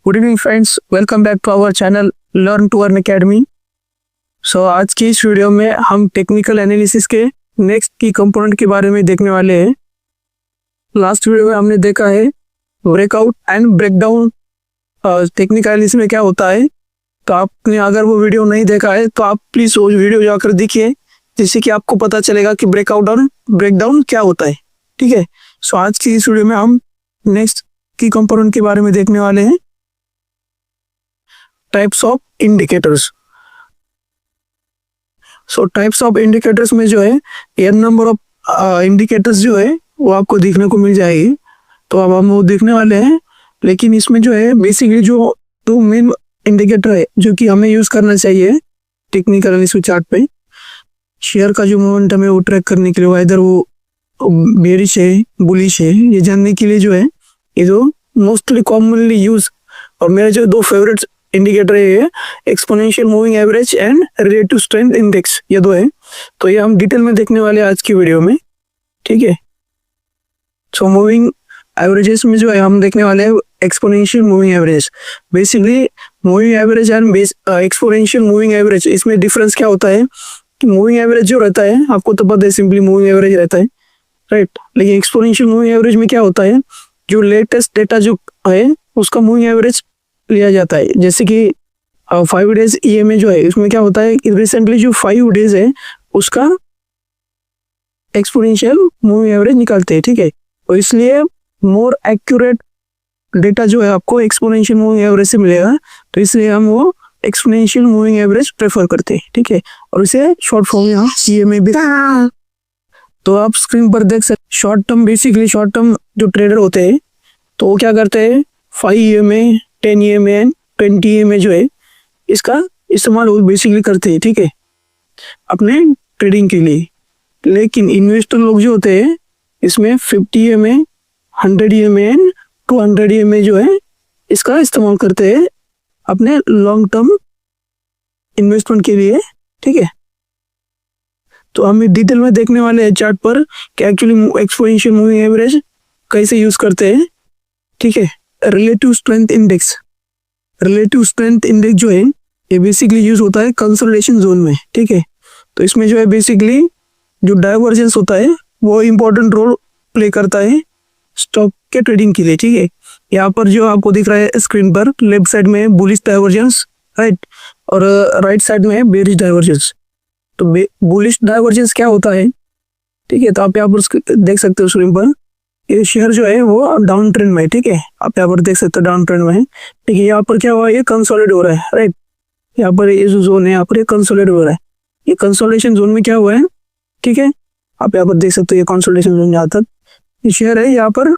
Good evening friends, welcome back to our channel learn to earn academy. So आज की इस video में हम टेक्निकल एनालिसिस के नेक्स्ट की कंपोनेंट के बारे में देखने वाले हैं। लास्ट वीडियो में हमने देखा है breakout and breakdown technical analysis में क्या होता है। तो आपने अगर वो वीडियो नहीं देखा है तो आप प्लीज़ वो वीडियो जाकर देखिए, जिससे कि आपको पता चलेगा कि ब्रेकआउट और ब्रेकडाउन क्या होता है। ठीक है, सो आज की इस वीडियो में हम नेक्स्ट की कंपोनेंट के बारे में देखने वाले हैं, types of indicators. So types of indicators में जो है एन नंबर ऑफ इंडिकेटर्स जो है वो आपको देखने को मिल जाएगी। तो अब हम वो देखने वाले हैं, लेकिन इसमें जो है बेसिकली जो दो मेन इंडिकेटर है जो कि हमें यूज करना चाहिए टेक्निकल एनालिसिस चार्ट पे, शेयर का जो मोमेंटम है वो ट्रैक करने के लिए, इधर वो बेरिश है बुलिश है, ये जानने के लिए जो है ये जो मोस्टली कॉमनली यूज। और मेरे जो दो फेवरेट इंडिकेटर है exponential moving average and relative strength index, ये दो है। तो ये हम डिटेल में देखने वाले हैं आज की वीडियो में। ठीक है, सो मूविंग एवरेजेस में जो है हम देखने वाले हैं exponential moving average. Basically moving average and exponential moving average, इसमें डिफरेंस क्या होता है कि मूविंग एवरेज जो रहता है आपको तो पता है सिंपली मूविंग एवरेज रहता है, राइट। लेकिन एक्सपोनेंशियल मूविंग एवरेज में क्या होता है, जो लेटेस्ट डेटा जो है उसका मूविंग एवरेज लिया जाता है। जैसे कि 5 डेज EMA जो है इसमें क्या होता है कि रिसेंटली जो 5 डेज है उसका एक्सपोनेंशियल मूविंग एवरेज निकालते हैं। ठीक है, तो इसलिए मोर एक्यूरेट डेटा जो है आपको एक्सपोनेंशियल मूविंग एवरेज से मिलेगा, तो इसलिए हम वो एक्सपोनेंशियल मूविंग एवरेज प्रेफर करते हैं। ठीक है, और इसे शॉर्ट फॉर्म यहाँ CMA भी। तो आप स्क्रीन पर देख सकते, short term basically short term जो ट्रेडर होते हैं तो वो क्या करते हैं 5 EMA 10 EMA एंड 20 EMA जो है इसका इस्तेमाल वो बेसिकली करते हैं। ठीक है, अपने ट्रेडिंग के लिए। लेकिन इन्वेस्टर लोग जो होते हैं इसमें 50 EMA 100 EMA एंड 200 EMA जो है इसका इस्तेमाल करते हैं अपने लॉन्ग टर्म इन्वेस्टमेंट के लिए। ठीक है, तो हम डिटेल में देखने वाले हैं चार्ट पर कि एक्चुअली एक्सपोनेंशियल मूविंग एवरेज कैसे यूज करते हैं। ठीक है, relative strength index, relative strength index जो है ये बेसिकली यूज होता है कंसोलिडेशन जोन में। ठीक है, तो इसमें जो है बेसिकली जो डाइवर्जेंस होता है वो इम्पोर्टेंट रोल प्ले करता है स्टॉक के ट्रेडिंग के लिए। ठीक है, यहाँ पर जो आपको दिख रहा है स्क्रीन पर लेफ्ट साइड में बुलिश डाइवर्जेंस, राइट, और राइट साइड में बेरिश डाइवर्जेंस। तो बुलिश डाइवर्जेंस क्या होता है, ठीक है, तो आप यहाँ पर देख सकते हो स्क्रीन पर ये शेयर जो है वो डाउन ट्रेंड में है। ठीक है, आप यहाँ पर देख सकते हो डाउन ट्रेंड में है। ठीक है, यहाँ पर क्या हुआ, ये कंसोलिडेट हो रहा है, राइट। यहाँ पर ये जो जोन है यहाँ पर ये कंसोलिडेट हो रहा है, ये कंसोलिडेशन जोन में क्या हुआ है। ठीक है, आप यहाँ पर देख सकते हो ये कंसोलिडेशन जोन जहाँ तक ये शेयर है यहाँ पर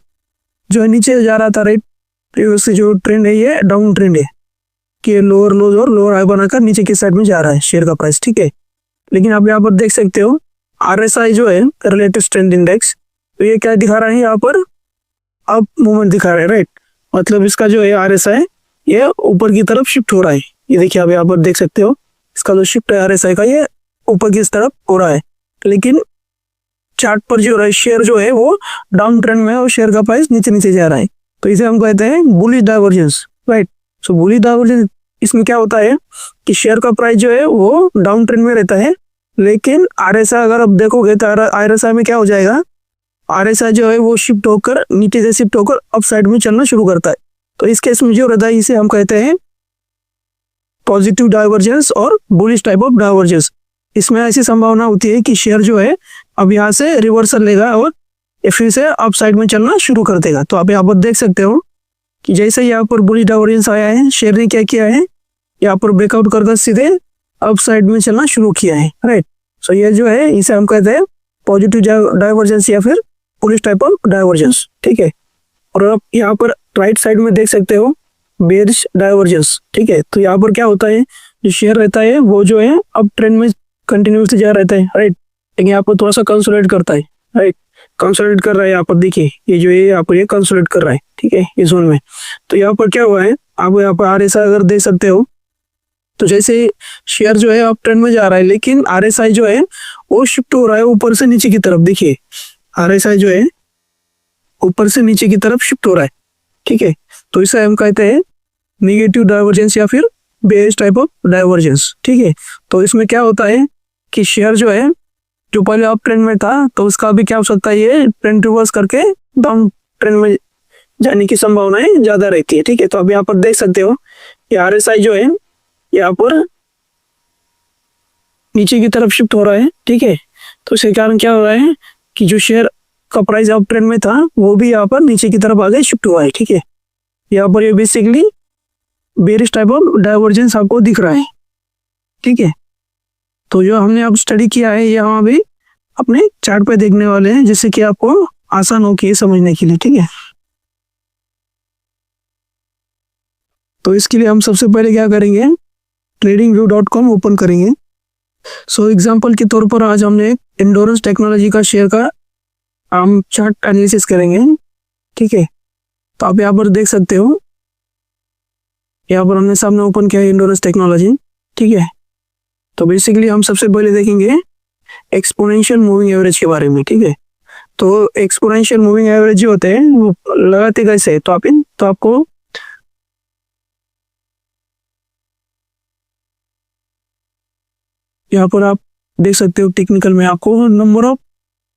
जो है नीचे जा रहा था, राइट। तो जो ट्रेंड है ये डाउन ट्रेंड है कि लोअर लोज और लोअर हाई बनाकर नीचे की साइड में जा रहा है शेयर का प्राइस। ठीक है, लेकिन आप यहाँ पर देख सकते हो RSI जो है रिलेटिव स्ट्रेंथ इंडेक्स, तो ये क्या दिखा रहा है यहाँ पर अप मूवमेंट दिखा रहा है, राइट। मतलब इसका जो है RSI ये ऊपर की तरफ शिफ्ट हो रहा है। ये देखिए आप यहाँ पर देख सकते हो इसका जो शिफ्ट है RSI का ये ऊपर की तरफ हो रहा है। लेकिन चार्ट पर जो शेयर जो है वो डाउन ट्रेंड में और शेयर का प्राइस नीचे नीचे जा रहा है, तो इसे हम कहते हैं बुलिश डाइवर्जेंस, राइट। सो बुलिश डाइवर्जेंस इसमें क्या होता है कि शेयर का प्राइस जो है वो डाउन ट्रेंड में रहता है, लेकिन RSI अगर आप देखोगे तो RSI में क्या हो जाएगा, RSI जो है वो शिफ्ट होकर नीचे से शिफ्ट होकर अप साइड में चलना शुरू करता है। तो इस केस में जो रहता है इसे हम कहते हैं पॉजिटिव डाइवर्जेंस और बुलिश टाइप ऑफ डाइवर्जेंस। इसमें ऐसी संभावना होती है कि शेयर जो है अब यहाँ से रिवर्सल लेगा और फिर से अप साइड में चलना शुरू कर देगा। तो आप यहाँ पर देख सकते हो कि जैसे यहाँ पर बुलिश डाइवर्जेंस आया है, शेयर ने क्या किया है, यहाँ पर ब्रेकआउट कर सीधे अप साइड में चलना शुरू किया है, राइट। सो ये जो है इसे हम कहते हैं पॉजिटिव डाइवर्जेंस या फिर बुलिश टाइप ऑफ डाइवर्जेंस। ठीक है, और आप यहाँ पर राइट साइड में देख सकते हो बेरिश डाइवर्जेंस। ठीक है, तो यहाँ पर क्या होता है, जो शेयर रहता है वो जो है अप ट्रेंड में कंटिन्यूसली जा रहता है, राइट। लेकिन यहाँ पर थोड़ा सा कंसोलिडेट करता है, राइट, कंसोलिडेट कर रहा है। यहाँ पर देखिए ये जो है यहाँ पर ये कंसोलिडेट कर रहा है, ठीक है, ये जोन में। तो यहाँ पर क्या हुआ है, आप यहाँ पर RSI अगर देख सकते हो तो जैसे शेयर जो है अप ट्रेंड में जा रहा है, लेकिन RSI जो है वो शिफ्ट हो रहा है ऊपर से नीचे की तरफ। देखिए RSI जो है ऊपर से नीचे की तरफ शिफ्ट हो रहा है। ठीक है, तो इसे हम कहते हैं नेगेटिव डाइवर्जेंस या फिर बेयरिश टाइप ऑफ डाइवर्जेंस, ठीक है। तो इसमें क्या होता है कि शेयर जो है जो पहले अप ट्रेंड में था तो उसका भी क्या हो सकता है, ये ट्रेंड रिवर्स करके डाउन ट्रेंड में जाने की संभावनाएं ज्यादा रहती है, ठीक है। तो अब यहाँ पर देख सकते हो कि RSI जो है यहाँ पर नीचे की तरफ शिफ्ट हो रहा है, ठीक है। तो इसके कारण क्या हो रहा है कि जो शेयर का प्राइस अप ट्रेंड में था वो भी यहाँ पर नीचे की तरफ आगे शिफ्ट हुआ है, ठीक है। यहाँ पर ये basically bearish type of divergence आपको दिख रहा है, ठीक है। तो जो हमने अब स्टडी किया है ये हम अभी अपने चार्ट पे देखने वाले हैं, जिससे कि आपको आसान हो कि समझने के लिए, ठीक है। तो इसके लिए हम सबसे पहले क्या करेंगे, tradingview.com ओपन करेंगे। सो एग्जांपल के तौर पर आज हमने एंडोरेंस टेक्नोलॉजी का शेयर का हम चार्ट एनालिसिस करेंगे, ठीक है। तो आप यहाँ पर देख सकते हो, यहाँ पर हमने सामने ओपन किया है एंडोरेंस टेक्नोलॉजी, ठीक है। तो बेसिकली हम सबसे पहले देखेंगे एक्सपोनेंशियल मूविंग एवरेज के बारे में, ठीक है। तो एक्सपोनेंशियल मूविंग एवरेज जो होते हैं वो लगाते कैसे है, तो आपको यहाँ पर आप देख सकते हो टेक्निकल में आपको नंबर ऑफ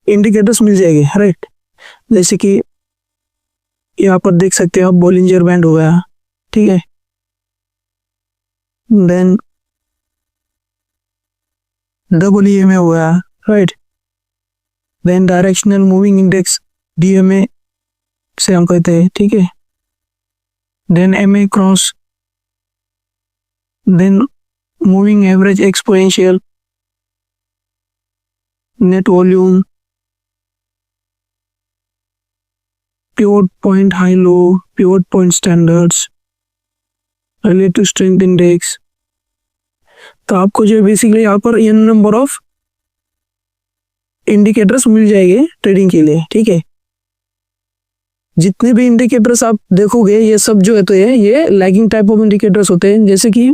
इंडिकेटर्स मिल जाएंगे, राइट। जैसे कि यहाँ पर देख सकते हो आप बोलिंजर बैंड हो गया, ठीक है। देन WMA हो गया, right. Then directional moving index DMA से हम कहते हैं, ठीक है। Then MA cross, then moving average exponential, net volume, pivot point high low, pivot point standards, relative strength index. तो आपको जो बेसिकली यहाँ पर n नंबर ऑफ इंडिकेटर्स मिल जाएंगे ट्रेडिंग के लिए, ठीक है। जितने भी इंडिकेटर्स आप देखोगे ये सब जो है तो ये लैगिंग टाइप ऑफ इंडिकेटर्स होते हैं। जैसे कि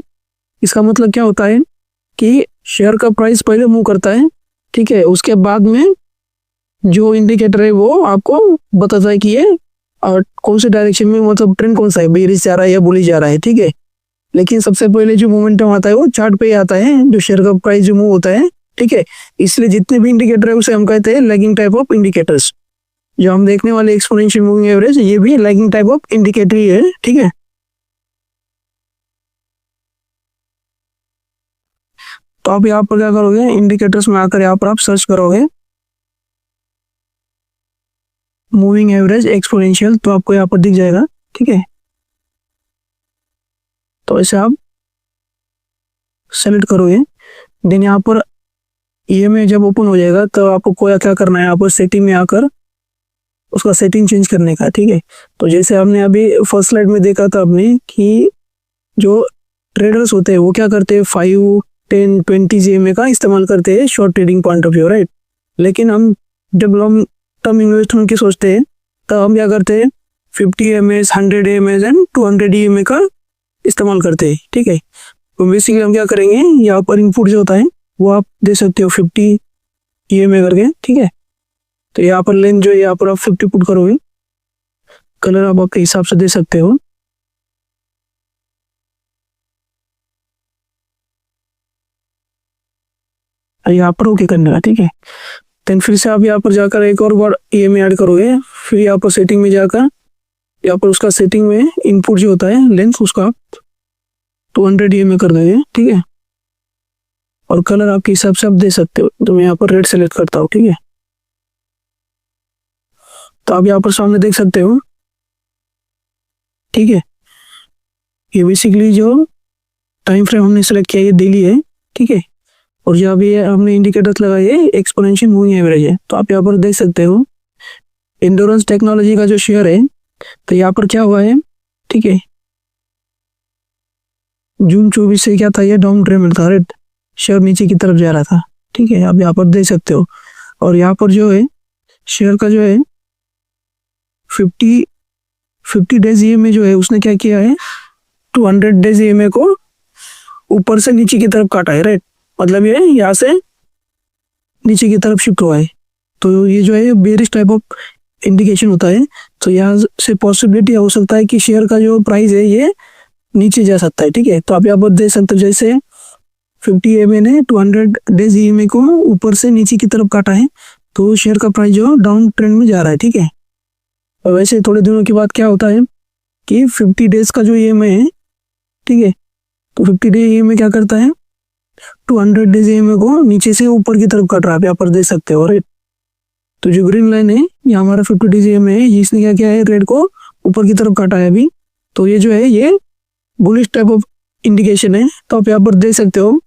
इसका मतलब क्या होता है कि शेयर का प्राइस पहले मूव करता है, ठीक है। उसके बाद में जो इंडिकेटर है वो आपको बताता है कि ये और कौन से डायरेक्शन में, मतलब ट्रेंड कौन सा है, बेरिश जा रहा है या बुलिश जा रहा है, ठीक है। लेकिन सबसे पहले जो मोमेंटम आता है वो चार्ट पे ही आता है, जो शेयर का प्राइस जो मूव होता है, ठीक है। इसलिए जितने भी इंडिकेटर है उसे हम कहते हैं लैगिंग टाइप ऑफ इंडिकेटर्स। जो हम देखने वाले एक्सपोनेंशियल मूविंग एवरेज ये भी लैगिंग टाइप ऑफ इंडिकेटर ही है, ठीक है। तो आप यहाँ पर क्या करोगे, इंडिकेटर्स में आकर यहाँ पर आप सर्च करोगे मूविंग एवरेज एक्सपोनेंशियल, तो आपको यहाँ पर दिख जाएगा, ठीक है। तो ऐसे आप सेलेक्ट करोगे। देन यहाँ पर EMA जब ओपन हो जाएगा तो आपको क्या करना है, यहाँ पर सेटिंग में आकर उसका सेटिंग चेंज करने का, ठीक है। तो जैसे हमने अभी फर्स्ट स्लाइड में देखा था आपने कि जो ट्रेडर्स होते हैं वो क्या करते हैं 5, 10, 20 GMA का इस्तेमाल करते हैं short trading point of view, right. लेकिन हम जब लॉन्ग टर्म इन्वेस्टमेंट की सोचते हैं तो हम क्या करते हैं 50 EMAs, 100 EMAs एंड 200 EMA का इस्तेमाल करते हैं, ठीक है। तो बेसिकली हम क्या करेंगे, यहाँ पर इनपुट जो होता है वो आप दे सकते हो 50 EMA करके, ठीक है। तो यहाँ पर लेंथ जो है यहाँ पर आप 50 पुट करोगे, कलर आप आपके हिसाब से दे सकते हो। यहाँ पर ओके करने का, ठीक है। देन फिर से आप यहाँ पर जाकर एक और बार EMA ऐड करोगे, फिर यहाँ पर सेटिंग में जाकर यहाँ पर उसका सेटिंग में इनपुट जो होता है लेंथ उसका 200 EMA कर देंगे, ठीक है। और कलर आपके हिसाब से आप दे सकते हो, तो मैं यहाँ पर रेड सेलेक्ट करता हूँ, ठीक है। तो आप यहाँ पर सामने देख सकते हो, ठीक है। ये बेसिकली जो टाइम फ्रेम हमने सेलेक्ट किया ये डेली है, ठीक है। और जो अभी हमने इंडिकेटर्स लगाए है एक्सपोनेंशियल मूविंग एवरेज है। तो आप यहाँ पर देख सकते हो एंडोरेंस टेक्नोलॉजी का जो शेयर है, तो यहाँ पर क्या हुआ है, ठीक है। जून 24 से क्या था, ये डाउन ट्रेंड में था, राइट। शेयर नीचे की तरफ जा रहा था, ठीक है। आप यहाँ पर देख सकते हो। और यहाँ पर जो है शेयर का जो है 50 डेज EMA जो है उसने क्या किया है 200 डेज EMA को ऊपर से नीचे की तरफ काटा है, राइट। मतलब ये यहाँ से नीचे की तरफ शिफ्ट हुआ है। तो ये जो है बेरिश टाइप ऑफ इंडिकेशन होता है। तो यहाँ से पॉसिबिलिटी हो सकता है कि शेयर का जो प्राइस है ये नीचे जा सकता है, ठीक है। तो आप यहाँ पर देख सकते हो जैसे 50 EMA ने 200 डेज EMA को ऊपर से नीचे की तरफ काटा है, तो शेयर का प्राइस जो डाउन ट्रेंड में जा रहा है, ठीक है। और वैसे थोड़े दिनों के बाद क्या होता है कि 50 डेज का जो EMA है, ठीक है, तो 50 डे EMA क्या करता है, 200 डेज EMA को नीचे से ऊपर की तरफ काट रहा है, आप यहाँ पर देख सकते हो। राइट, तो जो ग्रीन लाइन है ये हमारा 50 डेज EMA है, इसने क्या किया है, रेड को ऊपर की तरफ काटा है अभी। तो ये जो है ये बुलिश टाइप ऑफ इंडिकेशन है। तो आप यहाँ पर देख सकते हो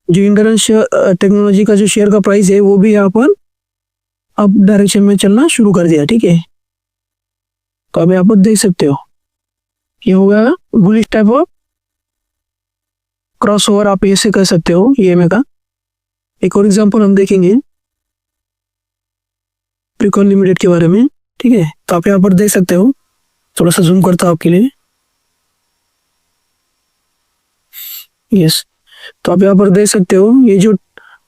जो इंडरंस टेक्नोलॉजी का जो शेयर का प्राइस है वो भी यहाँ पर अप डायरेक्शन में चलना शुरू कर दिया, ठीक है। तो आप यहाँ पर देख सकते हो ये हो गया bullish type of cross over, आप ऐसे कर सकते हो EMA का। एक और एग्जांपल हम देखेंगे प्रीकॉन लिमिटेड के बारे में, ठीक है। तो आप यहाँ पर देख सकते हो, थोड़ा सा जूम करता हूं आपके लिए। यस, तो आप यहाँ पर देख सकते हो ये जो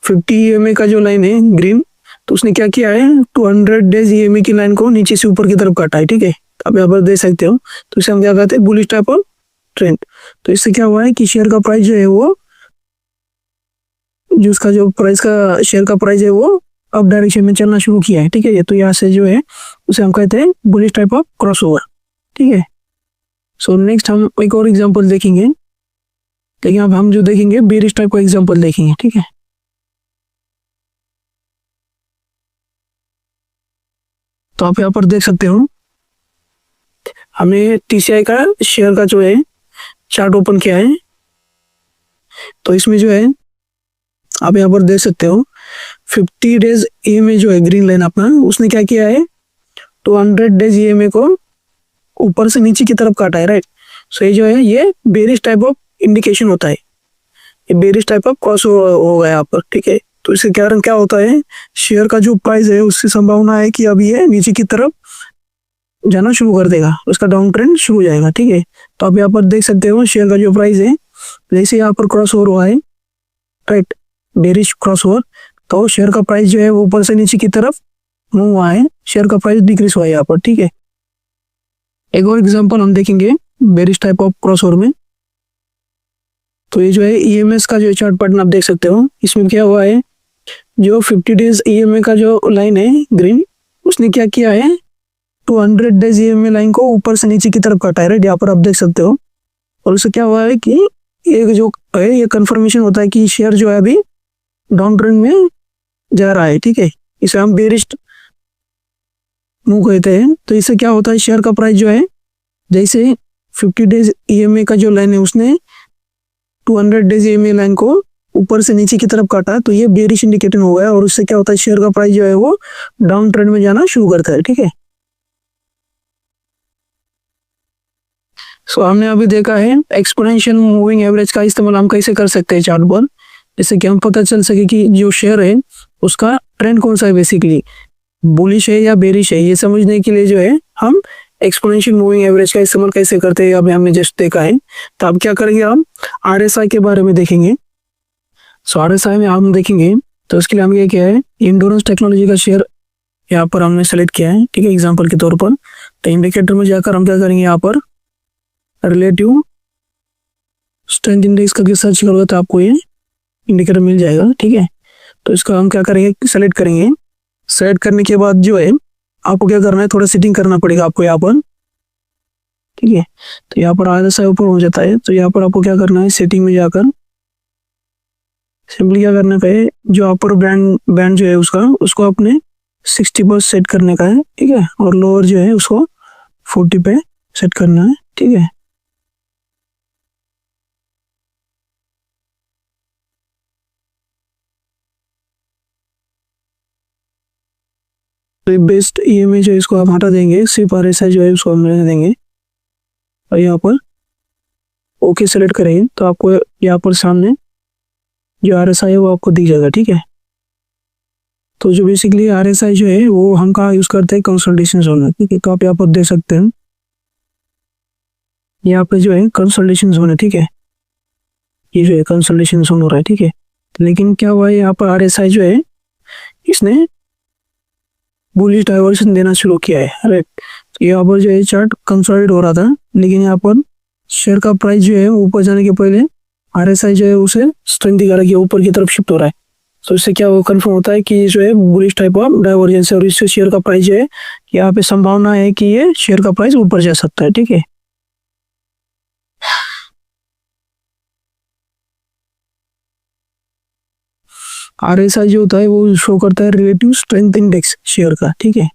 50 EMA का जो लाइन है ग्रीन, तो उसने क्या किया है, 200 डेज EMA की लाइन को नीचे से ऊपर की तरफ काटा है, ठीक है। तो आप यहाँ पर देख सकते हो, तो इसे हम क्या कहते हैं, बुलिश टाइप ऑफ ट्रेंड। तो इससे क्या हुआ है कि शेयर का प्राइस जो है वो, जो उसका जो प्राइस का शेयर का प्राइस है वो अप डायरेक्शन में चलना शुरू किया है, ठीक है। ये तो यहाँ से जो है उसे हम कहते हैं bullish type of cross over, ठीक है। सो नेक्स्ट हम एक और एग्जांपल देखेंगे, लेकिन अब हम जो देखेंगे बेरिश टाइप का एग्जांपल देखेंगे, ठीक है। तो आप यहाँ पर देख सकते हो हमने TCI का शेयर का जो है चार्ट ओपन किया है। तो इसमें जो है आप यहाँ पर देख सकते हो 50 डेज EMA जो है ग्रीन लाइन अपना, उसने क्या किया है, 200 डेज EMA को ऊपर से नीचे की तरफ काटा है। राइट, सो ये जो है ये बेरिश टाइप ऑफ इंडिकेशन होता है, ये बेरिश टाइप ऑफ क्रॉस हो गया यहाँ पर, ठीक है। तो इसके कारण क्या होता है, शेयर का जो प्राइस है उसकी संभावना है कि अभी ये नीचे की तरफ जाना शुरू कर देगा, उसका डाउन ट्रेंड शुरू हो जाएगा, ठीक है। तो आप यहाँ पर देख सकते हो शेयर का जो प्राइस है जैसे यहाँ पर क्रॉस ओवर हुआ है, राइट, बेरिश क्रॉस ओवर, तो शेयर का प्राइस जो है वो ऊपर से नीचे की तरफ मूव हुआ है, शेयर का प्राइस डिक्रीज हुआ है यहाँ पर, ठीक है। एक और एग्जांपल हम देखेंगे bearish type of cross over में। तो ये जो है EMS का जो चार्ट पैटर्न आप देख सकते हो, इसमें क्या हुआ है, जो 50 डेज EMA का जो लाइन है ग्रीन, उसने क्या किया है, 200 डेज EMA लाइन को ऊपर से नीचे की तरफ काटा है। राइट, यहाँ पर आप देख सकते हो। और उससे क्या हुआ है कि ये जो है ये कंफर्मेशन होता है कि शेयर जो है अभी डाउन ट्रेंड में जा रहा है, ठीक है। इसे हम बेरिश मूव कहते हैं। तो इससे क्या होता है, शेयर का प्राइस जो है जैसे 50 डेज EMA का जो लाइन है उसने 200 डेज EMA लाइन को ऊपर से नीचे की तरफ काटा, तो ये बेरिश इंडिकेटर हो गया, और उससे क्या होता है, शेयर का प्राइस जो है वो डाउन ट्रेंड में जाना शुरू करता है, ठीक है। सो हमने अभी देखा है एक्सपोनेंशियल मूविंग एवरेज का इस्तेमाल हम कैसे कर सकते हैं चार्ट पर, जिससे कि हम पता चल सके कि जो शेयर है उसका ट्रेंड कौन सा है, बेसिकली बुलिश है या बेरिश है। ये समझने के लिए जो है हम एक्सपोनेंशियल मूविंग एवरेज का इस्तेमाल कैसे करते हैं अभी हमने जस्ट देखा है। तो अब क्या करेंगे, हम RSI के बारे में देखेंगे। सो RSI में हम देखेंगे, तो उसके लिए हम ये क्या है, इंडोरेंस टेक्नोलॉजी का शेयर यहाँ पर हमने सेलेक्ट किया है, ठीक है, एग्जाम्पल के तौर पर। तो इंडिकेटर में जाकर हम क्या करेंगे, यहाँ पर रिलेटिव स्ट्रेंथ इंडेक्स करके सर्च करोगे तो आपको ये इंडिकेटर मिल जाएगा, ठीक है। तो इसका हम क्या करेंगे, सेलेक्ट करेंगे। सेलेक्ट करने के बाद जो है आपको क्या करना है, थोड़ा सेटिंग करना पड़ेगा आपको यहाँ पर, ठीक है। तो यहाँ पर RSI ऊपर हो जाता है, तो यहाँ पर आपको क्या करना है, सेटिंग में जाकर सिंपली क्या करना है, जो अपर बैंड जो है उसको अपने 60 पर सेट करने का है, ठीक है, और लोअर जो है उसको 40 पे सेट करना है, ठीक है। तो बेस्ट EMA जो है इसको आप हटा देंगे, सिर्फ RSI जो है उसको हम रहने देंगे, और यहाँ पर ओके सेलेक्ट करेंगे, तो आपको यहाँ पर सामने जो RSI है वो आपको दिख जाएगा, ठीक है। तो जो बेसिकली RSI जो है वो हम कहाँ यूज करते हैं, कंसोलिडेशन जोन में, ठीक है। तो आप यहाँ पर देख सकते हैं, यहाँ पे जो है कंसोलिडेशन जोन है, ठीक है, ये जो है कंसोलिडेशन जोन हो रहा है, ठीक है। लेकिन क्या हुआ है, यहाँ पर RSI जो है इसने बुलिश डाइवर्शन देना शुरू किया है, राइट। तो यहाँ पर जो है चार्ट कंसोलिडेट हो रहा था, लेकिन यहाँ पर शेयर का प्राइस जो है ऊपर जाने के पहले RSI जो है उसे स्ट्रेंथ दिखा रहा है कि ऊपर की तरफ शिफ्ट हो रहा है। तो इससे क्या वो कंफर्म होता है कि ये जो है बुलिश टाइप ऑफ डाइवर्जेंस है और इससे शेयर का प्राइस जो है यहाँ पे संभावना है कि ये शेयर का प्राइस ऊपर जा सकता है। ठीक है, RSI जो होता है वो शो करता है रिलेटिव स्ट्रेंथ इंडेक्स शेयर का। ठीक है,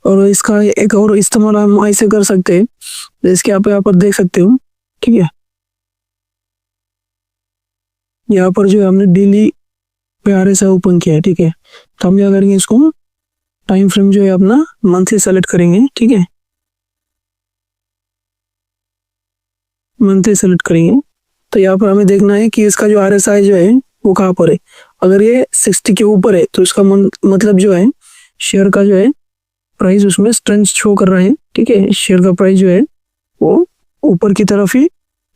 और इसका एक और इस्तेमाल हम ऐसे कर सकते हैं, जैसे आप यहाँ पर देख सकते हो। ठीक है, यहाँ पर जो हमने डेली पे RSI ओपन किया है। ठीक है, तो हम क्या करेंगे, इसको टाइम फ्रेम जो है अपना मंथली सेलेक्ट करेंगे। ठीक है, मंथली सेलेक्ट करेंगे तो यहाँ पर हमें देखना है कि इसका जो RSI जो है वो कहाँ पर है। अगर ये 60 के ऊपर है तो इसका मतलब जो है शेयर का जो है प्राइस उसमें स्ट्रेंथ शो कर रहा है। ठीक है, शेयर का प्राइस जो है वो ऊपर की तरफ ही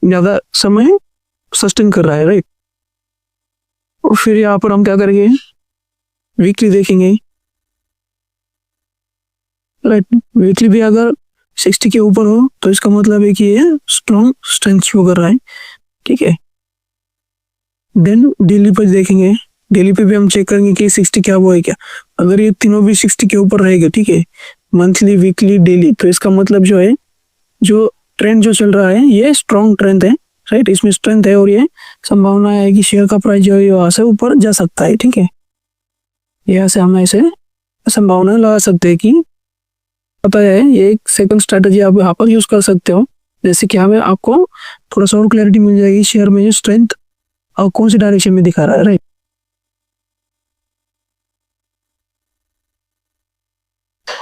ज्यादा समय सस्टेन कर रहा है, राइट। और फिर यहाँ पर हम क्या करेंगे, वीकली देखेंगे, राइट। वीकली भी अगर 60 के ऊपर हो तो इसका मतलब है कि ये स्ट्रॉन्ग स्ट्रेंथ शो कर रहा है। ठीक है, देन डेली पर देखेंगे, डेली पे भी हम चेक करेंगे कि 60 क्या वो है क्या। अगर ये तीनों भी 60 के ऊपर रहेगा, ठीक है, मंथली, वीकली, डेली, तो इसका मतलब जो है जो ट्रेंड जो चल रहा है ये स्ट्रॉन्ग ट्रेंड है, राइट। इसमें स्ट्रेंथ है और ये संभावना है कि शेयर का प्राइस जो है यहाँ से ऊपर जा सकता है। ठीक है, यहाँ से हम ऐसे संभावना लगा सकते हैं कि पता है। ये एक सेकंड स्ट्रेटजी आप यहाँ पर यूज कर सकते हो, जैसे कि हमें आपको थोड़ा सा और क्लैरिटी मिल जाएगी शेयर में जो स्ट्रेंथ और कौन सी डायरेक्शन में दिखा रहा है, राइट।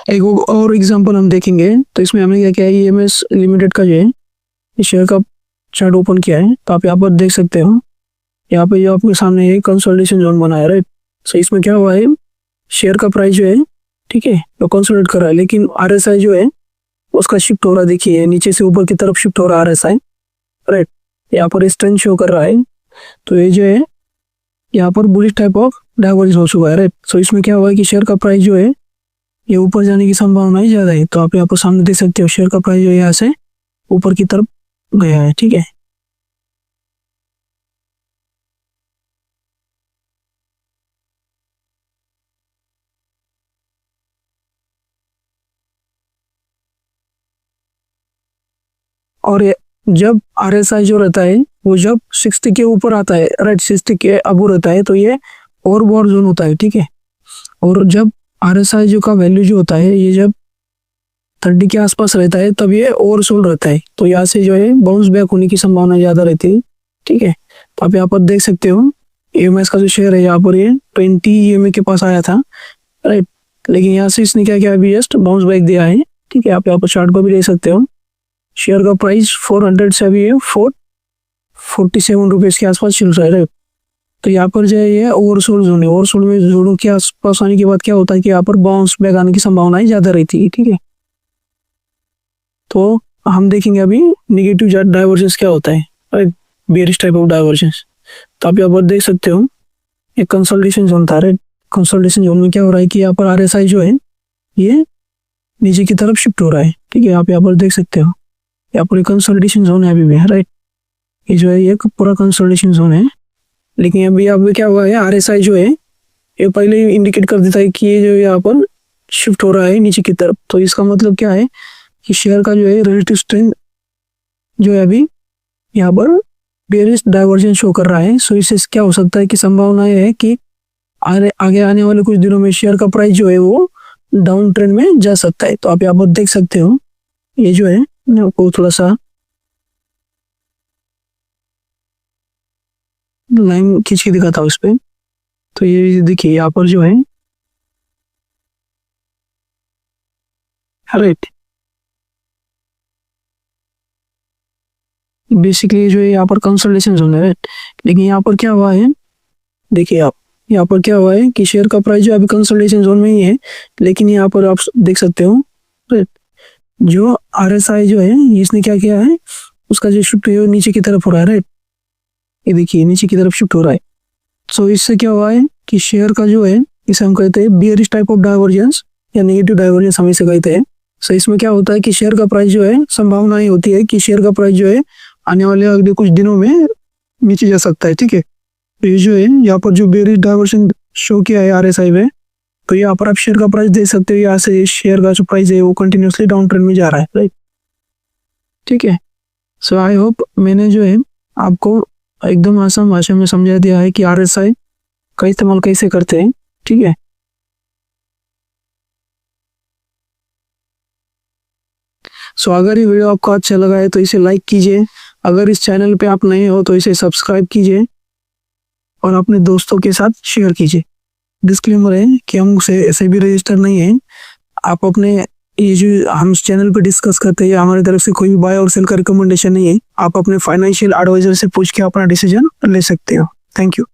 एक और एग्जांपल हम देखेंगे, तो इसमें हमने क्या किया है, EMS लिमिटेड का जो है शेयर का चार्ट ओपन किया है। तो आप यहाँ पर देख सकते हो, यहाँ पे जो आपके सामने एक कंसोलिडेशन जोन बना है, राइट। सो इसमें क्या हुआ है, शेयर का प्राइस जो है, ठीक है, वो कंसोलिडेट कर रहा है, लेकिन RSI जो है उसका शिफ्ट हो रहा है। देखिए नीचे से ऊपर की तरफ शिफ्ट हो रहा है RSI, राइट। यहाँ पर स्ट्रेंथ शो कर रहा है, तो ये जो है यहाँ पर बुलिश टाइप ऑफ डाइवर्जेंस हो चुका है, राइट। सो इसमें क्या हुआ है कि शेयर का प्राइस जो है ये ऊपर जाने की संभावना ही ज्यादा है। तो आप यहाँ पर सामने देख सकते हो शेयर का प्राइस जो है यहाँ से ऊपर की तरफ गया है। ठीक है, और जब RSI जो रहता है वो जब 60 के ऊपर आता है, राइट, 60 के अबव रहता है तो ये ओवरबॉट जोन होता है। ठीक है, और जब RSI जो का वैल्यू जो होता है ये जब 30 के आसपास रहता है तब ये ओवरसोल्ड रहता है, तो यहाँ से जो है बाउंस बैक होने की संभावना ज्यादा रहती है। ठीक है, तो आप यहाँ पर देख सकते हो EMS का जो शेयर है यहाँ पर ये 20 EMA के पास आया था, राइट, लेकिन यहाँ से इसने क्या किया, अभी जस्ट बाउंस बैक दिया है। ठीक है, आप यहाँ पर चार्ट पर भी देख सकते हो शेयर का प्राइस 400 से अभी 47 रुपीज के आसपास चल रहा है, राइट। तो यहाँ पर जो है ये ओवरसोल्ड जोन है। ओवरसोल्ड में जोनों के आसपास आने के बाद क्या होता है कि यहाँ पर बाउंस बैक आने की संभावनाएं ज्यादा रहती है। ठीक है, तो हम देखेंगे अभी नेगेटिव डाइवर्जेंस क्या होता है, right, bearish type of divergence. तो आप यहाँ पर देख सकते हो एक कंसोलिडेशन जोन था, राइट। कंसोलिडेशन जोन में क्या हो रहा है कि यहाँ पर RSI जो है ये नीचे की तरफ शिफ्ट हो रहा है। ठीक है, आप यहाँ पर देख सकते हो यहाँ पर कंसोलिडेशन जोन है अभी भी, राइट। ये जो है ये पूरा कंसोलिडेशन जोन है, लेकिन अभी यहाँ पे क्या हुआ है, RSI जो है ये पहले ही इंडिकेट कर देता है कि ये जो यहाँ पर शिफ्ट हो रहा है नीचे की तरफ। तो इसका मतलब क्या है कि शेयर का जो है रिलेटिव स्ट्रेंथ जो है अभी यहाँ पर बेरिश डाइवर्जेंस शो कर रहा है। सो इससे क्या हो सकता है कि संभावना है कि आगे आने वाले कुछ दिनों में शेयर का प्राइस जो है वो डाउन ट्रेंड में जा सकता है। तो आप यहाँ पर देख सकते हो ये जो है मैं आपको थोड़ा सा लाइन खींच के दिखाता हूँ इस पे। तो ये देखिए यहाँ पर जो है, राइट, बेसिकली जो है यहाँ पर कंसोलिडेशन जोन है, राइट। लेकिन यहाँ पर क्या हुआ है, देखिए आप यहाँ पर क्या हुआ है कि शेयर का प्राइस जो अभी कंसोलिडेशन जोन में ही है, लेकिन यहाँ पर आप देख सकते हो, राइट, जो RSI जो है इसने क्या किया है, उसका जो शिफ्ट है नीचे की तरफ हो रहा है, राइट। ये देखिए नीचे की तरफ शिफ्ट हो रहा है। सो इससे क्या हुआ है कि शेयर का जो है इसे हम कहते हैं बेयरिश टाइप ऑफ डाइवर्जेंस या नेगेटिव डाइवर्जेंस हम इसे कहते हैं। सो इसमें क्या होता है कि शेयर का प्राइस जो है, संभावना ये होती है कि शेयर का प्राइस जो है आने वाले अगले कुछ दिनों में नीचे जा सकता है, ठीक है। तो ये जो है यहाँ पर जो बेरिश डाइवर्शन शो किया है RSI में, तो यहाँ पर आप शेयर का प्राइस दे सकते हो। यहाँ से शेयर का जो प्राइस है वो कंटिन्यूसली डाउन ट्रेंड में जा रहा है, राइट, ठीक है। सो आई होप मैंने जो है आपको एकदम आसान भाषा में समझा दिया है कि RSI का इस्तेमाल कैसे करते हैं, ठीक है। सो अगर ये वीडियो आपको अच्छा लगा है तो इसे लाइक कीजिए। अगर इस चैनल पे आप नए हो तो इसे सब्सक्राइब कीजिए और अपने दोस्तों के साथ शेयर कीजिए। डिस्क्लेमर है कि हम ऐसे भी रजिस्टर नहीं है। आप अपने ये जो हम चैनल पे डिस्कस करते हैं हमारी तरफ से कोई भी बाय और सेल का रिकमेंडेशन नहीं है। आप अपने फाइनेंशियल एडवाइजर से पूछ के अपना डिसीजन ले सकते हो। Thank you.